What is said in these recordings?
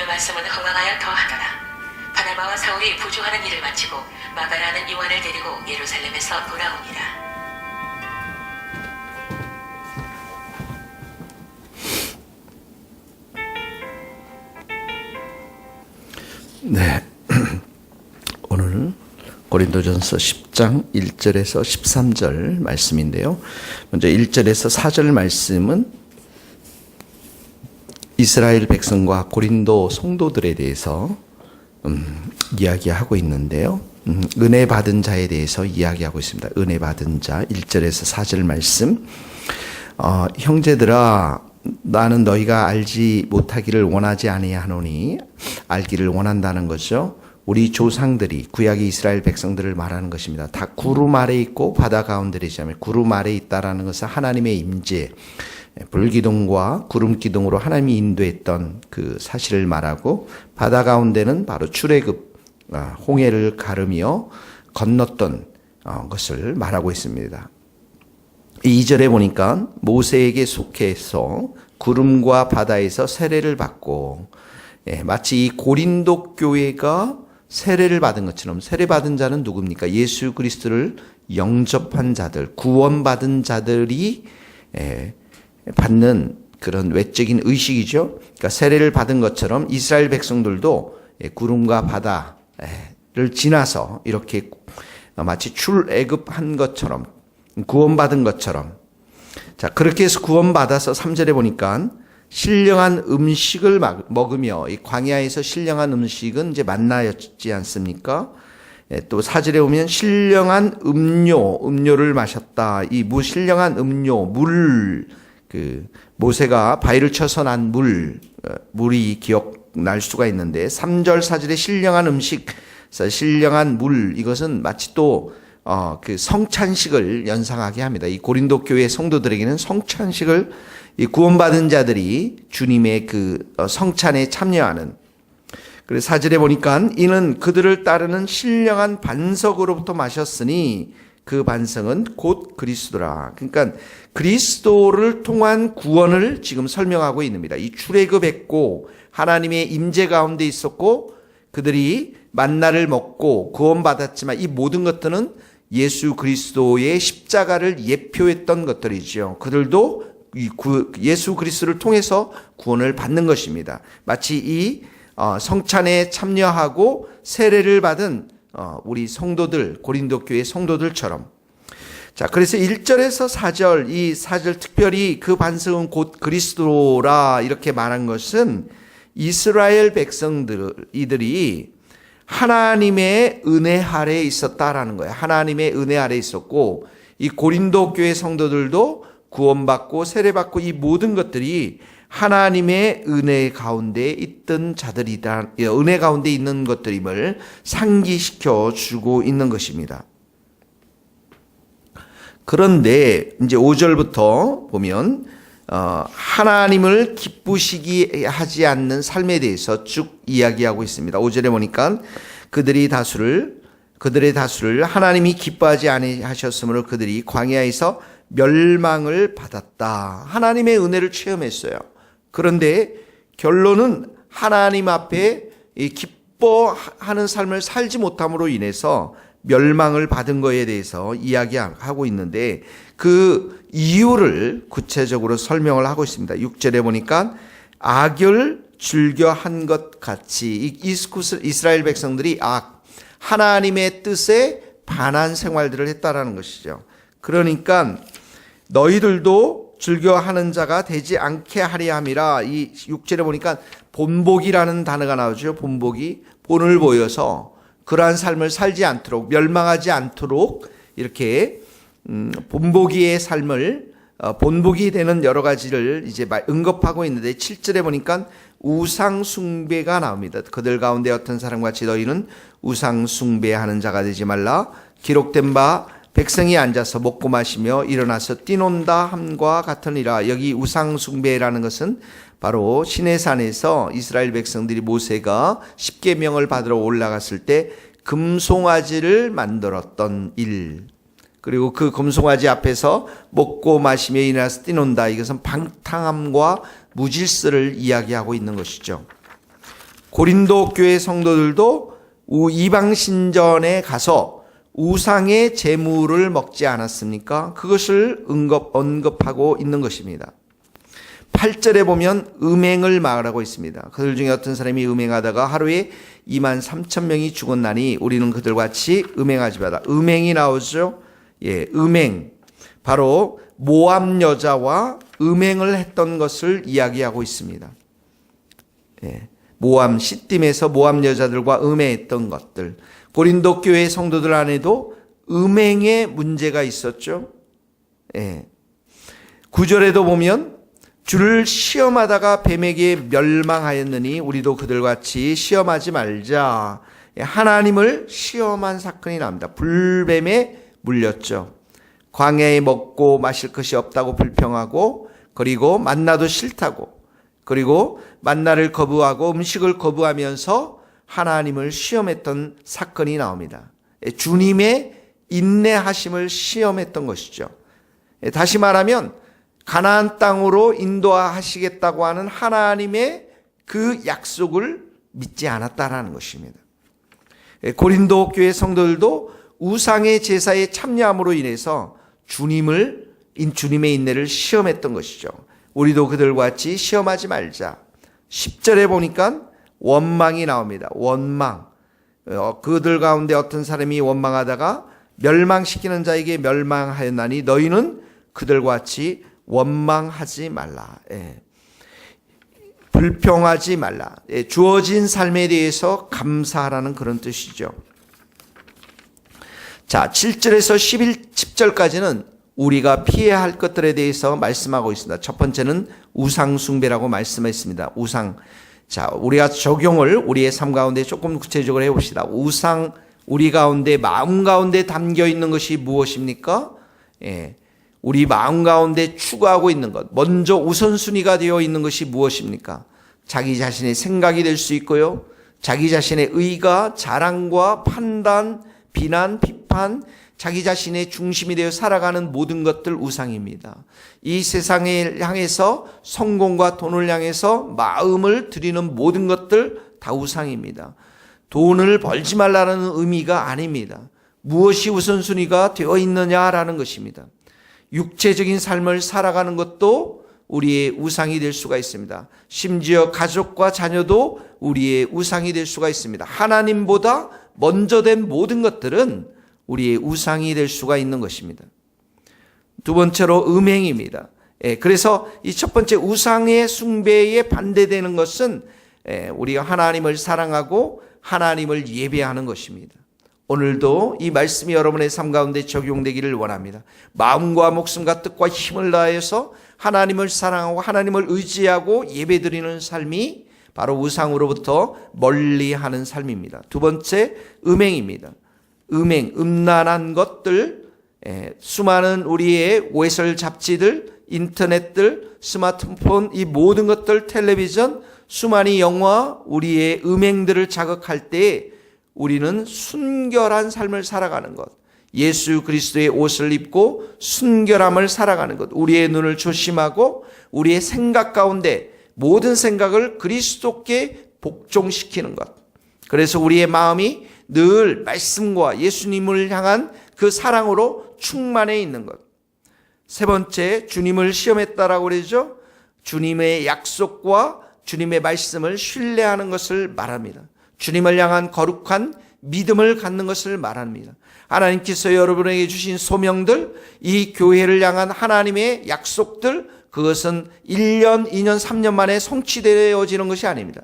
말씀은 흥왕하여 더하더라. 바나바와 사울이 부조하는 일을 마치고 마가라는 요한을 데리고 예루살렘에서 돌아옵니다. 네, 오늘 고린도전서 10장 1절에서 13절 말씀인데요. 먼저 1절에서 4절 말씀은 이스라엘 백성과 고린도 성도들에 대해서 이야기하고 있는데요. 은혜 받은 자에 대해서 이야기하고 있습니다. 은혜 받은 자 1절에서 4절 말씀. 형제들아, 나는 너희가 알지 못하기를 원하지 아니하노니 알기를 원한다는 거죠. 우리 조상들이 구약의 이스라엘 백성들을 말하는 것입니다. 다 구름 아래 있고 바다 가운데 계시면 구름 아래 있다라는 것은 하나님의 임재, 불기둥과 구름 기둥으로 하나님이 인도했던 그 사실을 말하고, 바다 가운데는 바로 출애굽 홍해를 가르며 건넜던 것을 말하고 있습니다. 2절에 보니까 모세에게 속해서 구름과 바다에서 세례를 받고, 마치 이 고린도 교회가 세례를 받은 것처럼, 세례받은 자는 누굽니까? 예수 그리스도를 영접한 자들, 구원받은 자들이 받는 그런 외적인 의식이죠. 그러니까 세례를 받은 것처럼 이스라엘 백성들도 구름과 바다를 지나서 이렇게 마치 출애굽한 것처럼, 구원받은 것처럼, 자, 그렇게 해서 구원받아서 3절에 보니까 신령한 음식을 먹으며, 이 광야에서 신령한 음식은 이제 만나였지 않습니까? 또 4절에 오면 신령한 음료를 마셨다. 이 신령한 음료, 물, 모세가 바위를 쳐서 난 물이 기억날 수가 있는데, 3절, 4절에 신령한 음식, 신령한 물, 이것은 마치 또 성찬식을 연상하게 합니다. 이 고린도 교회 성도들에게는 성찬식을, 이 구원받은 자들이 주님의 성찬에 참여하는, 그래서 4절에 보니까 이는 그들을 따르는 신령한 반석으로부터 마셨으니 그 반석은 곧 그리스도라. 그러니까 그리스도를 통한 구원을 지금 설명하고 있습니다. 이 출애굽했고 하나님의 임재 가운데 있었고 그들이 만나를 먹고 구원받았지만, 이 모든 것들은 예수 그리스도의 십자가를 예표했던 것들이죠. 그들도 예수 그리스도를 통해서 구원을 받는 것입니다. 마치 이 성찬에 참여하고 세례를 받은 우리 성도들, 고린도 교회 성도들처럼. 자, 그래서 1절에서 4절, 이 4절 특별히 그 반석은 곧 그리스도라 이렇게 말한 것은 이스라엘 백성들이 하나님의 은혜 아래에 있었다라는 거예요. 하나님의 은혜 아래에 있었고, 이 고린도 교회 성도들도 구원받고 세례받고 이 모든 것들이 하나님의 은혜 가운데 있던 자들이다, 은혜 가운데 있는 것들임을 상기시켜 주고 있는 것입니다. 그런데 이제 5절부터 보면 하나님을 기쁘시게 하지 않는 삶에 대해서 쭉 이야기하고 있습니다. 5절에 보니까 그들의 다수를 하나님이 기뻐하지 아니하셨으므로 그들이 광야에서 멸망을 받았다. 하나님의 은혜를 체험했어요. 그런데 결론은 하나님 앞에 기뻐하는 삶을 살지 못함으로 인해서 멸망을 받은 것에 대해서 이야기하고 있는데, 그 이유를 구체적으로 설명을 하고 있습니다. 6절에 보니까 악을 즐겨 한 것 같이 이스라엘 백성들이 하나님의 뜻에 반한 생활들을 했다라는 것이죠. 그러니까 너희들도 즐겨하는 자가 되지 않게 하려 함이라. 이 6절에 보니까 본복이라는 단어가 나오죠. 본복이 본을 보여서 그러한 삶을 살지 않도록, 멸망하지 않도록 이렇게 본보기의 삶을, 본보기 되는 여러 가지를 이제 언급하고 있는데, 7절에 보니까 우상 숭배가 나옵니다. 그들 가운데 어떤 사람같이 너희는 우상 숭배하는 자가 되지 말라. 기록된 바 백성이 앉아서 먹고 마시며 일어나서 뛰논다 함과 같으니라. 여기 우상 숭배라는 것은 바로 시내산에서 이스라엘 백성들이 모세가 십계명을 받으러 올라갔을 때 금송아지를 만들었던 일, 그리고 그 금송아지 앞에서 먹고 마시며 일어나서 뛰논다, 이것은 방탕함과 무질서를 이야기하고 있는 것이죠. 고린도 교회 성도들도 이방 신전에 가서 우상의 제물을 먹지 않았습니까? 그것을 언급하고 있는 것입니다. 8절에 보면 음행을 말하고 있습니다. 그들 중에 어떤 사람이 음행하다가 하루에 23,000명이 죽었나니 우리는 그들과 같이 음행하지 마라. 음행이 나오죠. 음행. 바로 모압 여자와 음행을 했던 것을 이야기하고 있습니다. 모압, 시딤에서 모압 여자들과 음행했던 것들. 고린도 교회 성도들 안에도 음행의 문제가 있었죠. 9절에도 보면 주를 시험하다가 뱀에게 멸망하였느니 우리도 그들과 같이 시험하지 말자. 하나님을 시험한 사건이 납니다. 불뱀에 물렸죠. 광야에 먹고 마실 것이 없다고 불평하고, 그리고 만나도 싫다고, 그리고 만나를 거부하고 음식을 거부하면서 하나님을 시험했던 사건이 나옵니다. 주님의 인내하심을 시험했던 것이죠. 다시 말하면 가나안 땅으로 인도하시겠다고 하는 하나님의 그 약속을 믿지 않았다라는 것입니다. 고린도 교회 성도들도 우상의 제사에 참여함으로 인해서 주님의 인내를 시험했던 것이죠. 우리도 그들과 같이 시험하지 말자. 10절에 보니까 원망이 나옵니다. 원망. 그들 가운데 어떤 사람이 원망하다가 멸망시키는 자에게 멸망하였나니 너희는 그들과 같이 원망하지 말라. 불평하지 말라. 주어진 삶에 대해서 감사하라는 그런 뜻이죠. 자, 7절에서 10절까지는 우리가 피해야 할 것들에 대해서 말씀하고 있습니다. 첫 번째는 우상 숭배라고 말씀했습니다. 우상. 자, 우리가 적용을 우리의 삶 가운데 조금 구체적으로 해봅시다. 우상, 우리 가운데, 마음 가운데 담겨 있는 것이 무엇입니까? 우리 마음 가운데 추구하고 있는 것, 먼저 우선순위가 되어 있는 것이 무엇입니까? 자기 자신의 생각이 될 수 있고요. 자기 자신의 의가, 자랑과 판단, 비난, 비판, 자기 자신의 중심이 되어 살아가는 모든 것들 우상입니다. 이 세상을 향해서 성공과 돈을 향해서 마음을 들이는 모든 것들 다 우상입니다. 돈을 벌지 말라는 의미가 아닙니다. 무엇이 우선순위가 되어 있느냐라는 것입니다. 육체적인 삶을 살아가는 것도 우리의 우상이 될 수가 있습니다. 심지어 가족과 자녀도 우리의 우상이 될 수가 있습니다. 하나님보다 먼저 된 모든 것들은 우리의 우상이 될 수가 있는 것입니다. 두 번째로 음행입니다. 그래서 이 첫 번째 우상의 숭배에 반대되는 것은 우리가 하나님을 사랑하고 하나님을 예배하는 것입니다. 오늘도 이 말씀이 여러분의 삶 가운데 적용되기를 원합니다. 마음과 목숨과 뜻과 힘을 다해서 하나님을 사랑하고 하나님을 의지하고 예배드리는 삶이 바로 우상으로부터 멀리하는 삶입니다. 두 번째, 음행입니다. 음행, 음란한 것들, 수많은 우리의 외설 잡지들, 인터넷들, 스마트폰, 이 모든 것들, 텔레비전, 수많은 영화, 우리의 음행들을 자극할 때 우리는 순결한 삶을 살아가는 것, 예수 그리스도의 옷을 입고 순결함을 살아가는 것, 우리의 눈을 조심하고 우리의 생각 가운데 모든 생각을 그리스도께 복종시키는 것. 그래서 우리의 마음이 늘 말씀과 예수님을 향한 그 사랑으로 충만해 있는 것. 세 번째, 주님을 시험했다라고 그러죠. 주님의 약속과 주님의 말씀을 신뢰하는 것을 말합니다. 주님을 향한 거룩한 믿음을 갖는 것을 말합니다. 하나님께서 여러분에게 주신 소명들, 이 교회를 향한 하나님의 약속들, 그것은 1년, 2년, 3년 만에 성취되어지는 것이 아닙니다.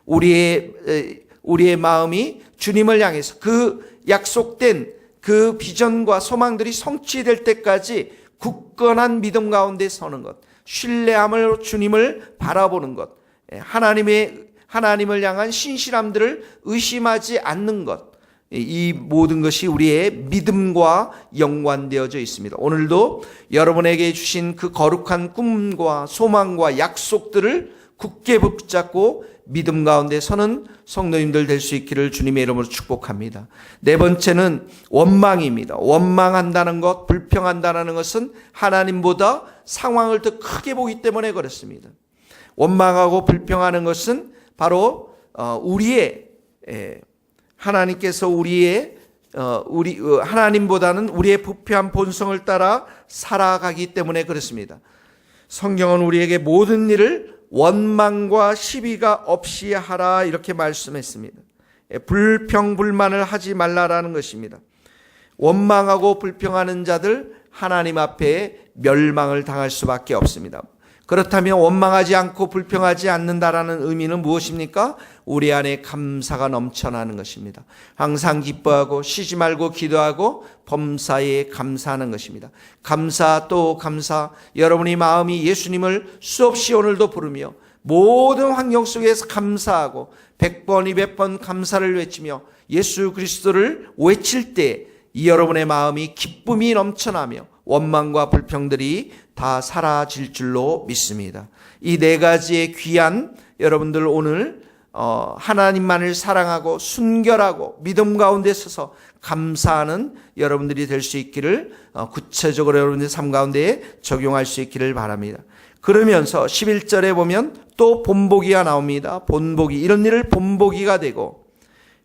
우리의 마음이 주님을 향해서 그 약속된 그 비전과 소망들이 성취될 때까지 굳건한 믿음 가운데 서는 것, 신뢰함으로 주님을 바라보는 것, 하나님을 향한 신실함들을 의심하지 않는 것, 이 모든 것이 우리의 믿음과 연관되어져 있습니다. 오늘도 여러분에게 주신 그 거룩한 꿈과 소망과 약속들을 굳게 붙잡고 믿음 가운데 서는 성도님들 될 수 있기를 주님의 이름으로 축복합니다. 네 번째는 원망입니다. 원망한다는 것, 불평한다는 것은 하나님보다 상황을 더 크게 보기 때문에 그렇습니다. 원망하고 불평하는 것은 바로 하나님께서 하나님보다는 우리의 부패한 본성을 따라 살아가기 때문에 그렇습니다. 성경은 우리에게 모든 일을 원망과 시비가 없이 하라 이렇게 말씀했습니다. 불평불만을 하지 말라라는 것입니다. 원망하고 불평하는 자들 하나님 앞에 멸망을 당할 수밖에 없습니다. 그렇다면 원망하지 않고 불평하지 않는다라는 의미는 무엇입니까? 우리 안에 감사가 넘쳐나는 것입니다. 항상 기뻐하고 쉬지 말고 기도하고 범사에 감사하는 것입니다. 감사 또 감사, 여러분의 마음이 예수님을 수없이 오늘도 부르며 모든 환경 속에서 감사하고 100번 200번 감사를 외치며 예수 그리스도를 외칠 때 이 여러분의 마음이 기쁨이 넘쳐나며 원망과 불평들이 다 사라질 줄로 믿습니다. 이 네 가지의 귀한 여러분들 오늘 하나님만을 사랑하고 순결하고 믿음 가운데 서서 감사하는 여러분들이 될 수 있기를 구체적으로 여러분들의 삶 가운데 적용할 수 있기를 바랍니다. 그러면서 11절에 보면 또 본보기가 나옵니다. 본보기, 이런 일을 본보기가 되고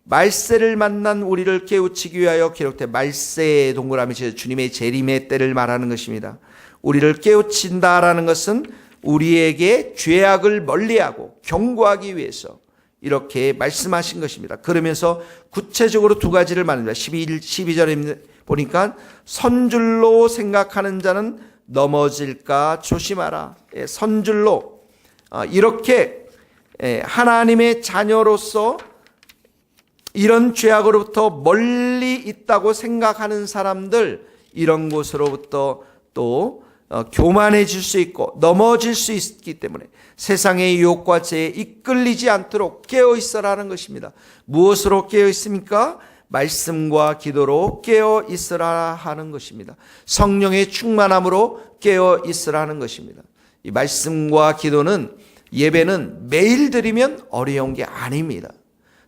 말세를 만난 우리를 깨우치기 위하여 기록된 말세의 동그라미 주님의 재림의 때를 말하는 것입니다. 우리를 깨우친다라는 것은 우리에게 죄악을 멀리하고 경고하기 위해서 이렇게 말씀하신 것입니다. 그러면서 구체적으로 두 가지를 말합니다. 12절에 보니까 선줄로 생각하는 자는 넘어질까 조심하라. 선줄로 이렇게 하나님의 자녀로서 이런 죄악으로부터 멀리 있다고 생각하는 사람들, 이런 곳으로부터 또 교만해질 수 있고 넘어질 수 있기 때문에 세상의 유혹과 죄에 이끌리지 않도록 깨어있으라는 것입니다. 무엇으로 깨어있습니까? 말씀과 기도로 깨어있으라 하는 것입니다. 성령의 충만함으로 깨어있으라는 것입니다. 이 말씀과 기도는, 예배는 매일 드리면 어려운 게 아닙니다.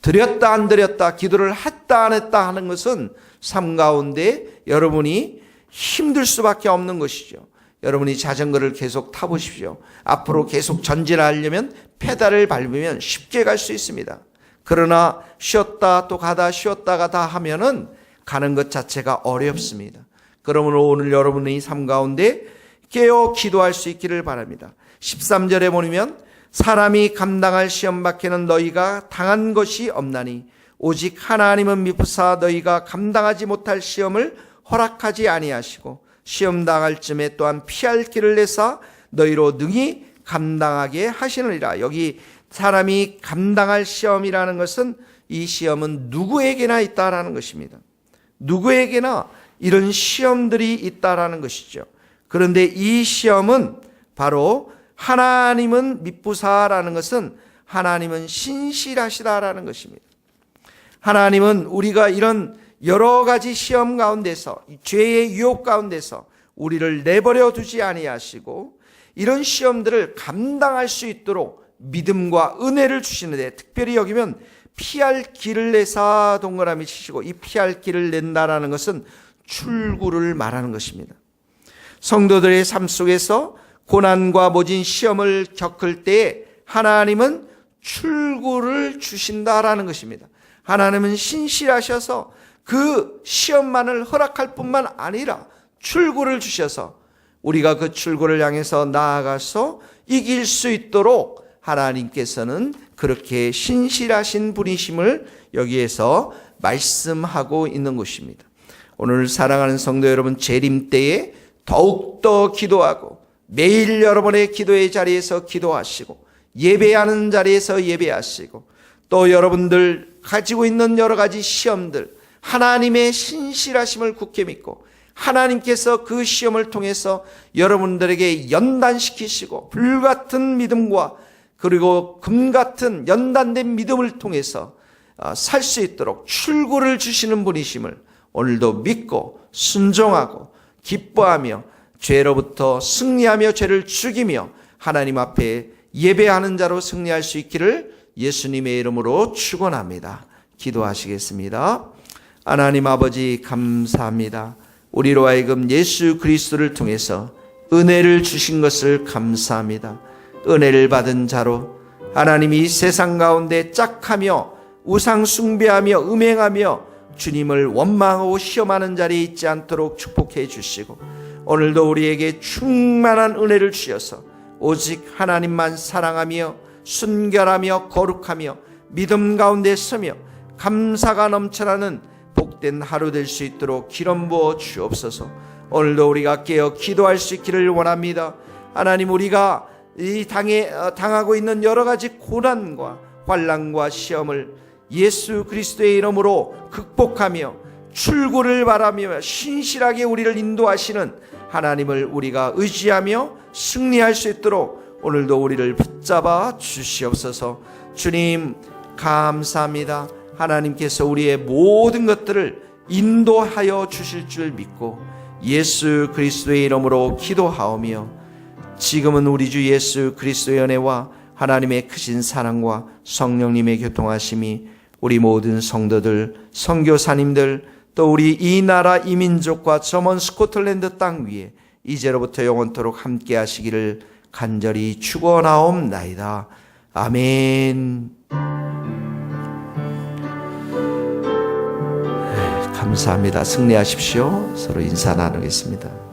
드렸다 안 드렸다, 기도를 했다 안 했다 하는 것은 삶 가운데 여러분이 힘들 수밖에 없는 것이죠. 여러분이 자전거를 계속 타보십시오. 앞으로 계속 전진하려면 페달을 밟으면 쉽게 갈 수 있습니다. 그러나 쉬었다 또 가다 쉬었다 가다 하면은 가는 것 자체가 어렵습니다. 그러므로 오늘 여러분의 삶 가운데 깨어 기도할 수 있기를 바랍니다. 13절에 보면 사람이 감당할 시험 밖에는 너희가 당한 것이 없나니 오직 하나님은 미쁘사 너희가 감당하지 못할 시험을 허락하지 아니하시고 시험 당할 쯤에 또한 피할 길을 내사 너희로 능히 감당하게 하시느니라. 여기 사람이 감당할 시험이라는 것은 이 시험은 누구에게나 있다라는 것입니다. 누구에게나 이런 시험들이 있다라는 것이죠. 그런데 이 시험은 바로 하나님은 미쁘사라는 것은 하나님은 신실하시다라는 것입니다. 하나님은 우리가 이런 여러 가지 시험 가운데서, 죄의 유혹 가운데서 우리를 내버려 두지 아니하시고 이런 시험들을 감당할 수 있도록 믿음과 은혜를 주시는데, 특별히 여기면 피할 길을 내사 동그라미 치시고, 이 피할 길을 낸다라는 것은 출구를 말하는 것입니다. 성도들의 삶 속에서 고난과 모진 시험을 겪을 때 하나님은 출구를 주신다라는 것입니다. 하나님은 신실하셔서 그 시험만을 허락할 뿐만 아니라 출구를 주셔서 우리가 그 출구를 향해서 나아가서 이길 수 있도록 하나님께서는 그렇게 신실하신 분이심을 여기에서 말씀하고 있는 것입니다. 오늘 사랑하는 성도 여러분, 재림 때에 더욱더 기도하고 매일 여러분의 기도의 자리에서 기도하시고 예배하는 자리에서 예배하시고 또 여러분들 가지고 있는 여러 가지 시험들, 하나님의 신실하심을 굳게 믿고 하나님께서 그 시험을 통해서 여러분들에게 연단시키시고 불같은 믿음과 그리고 금같은 연단된 믿음을 통해서 살 수 있도록 출구를 주시는 분이심을 오늘도 믿고 순종하고 기뻐하며 죄로부터 승리하며 죄를 죽이며 하나님 앞에 예배하는 자로 승리할 수 있기를 예수님의 이름으로 축원합니다. 기도하시겠습니다. 하나님 아버지, 감사합니다. 우리로 하여금 예수 그리스도를 통해서 은혜를 주신 것을 감사합니다. 은혜를 받은 자로 하나님이 세상 가운데 짝하며 우상 숭배하며 음행하며 주님을 원망하고 시험하는 자리에 있지 않도록 축복해 주시고, 오늘도 우리에게 충만한 은혜를 주셔서 오직 하나님만 사랑하며 순결하며 거룩하며 믿음 가운데 서며 감사가 넘쳐나는 복된 하루 될 수 있도록 기름 부어 주옵소서. 오늘도 우리가 깨어 기도할 수 있기를 원합니다. 하나님, 우리가 이 당하고 있는 여러 가지 고난과 환난과 시험을 예수 그리스도의 이름으로 극복하며 출구를 바라며 신실하게 우리를 인도하시는 하나님을 우리가 의지하며 승리할 수 있도록 오늘도 우리를 붙잡아 주시옵소서. 주님 감사합니다. 하나님께서 우리의 모든 것들을 인도하여 주실 줄 믿고 예수 그리스도의 이름으로 기도하오며, 지금은 우리 주 예수 그리스도의 은혜와 하나님의 크신 사랑과 성령님의 교통하심이 우리 모든 성도들, 선교사님들, 또 우리 이 나라 이 민족과 저 먼 스코틀랜드 땅 위에 이제로부터 영원토록 함께 하시기를 간절히 축원하옵나이다. 아멘. 감사합니다. 승리하십시오. 서로 인사 나누겠습니다.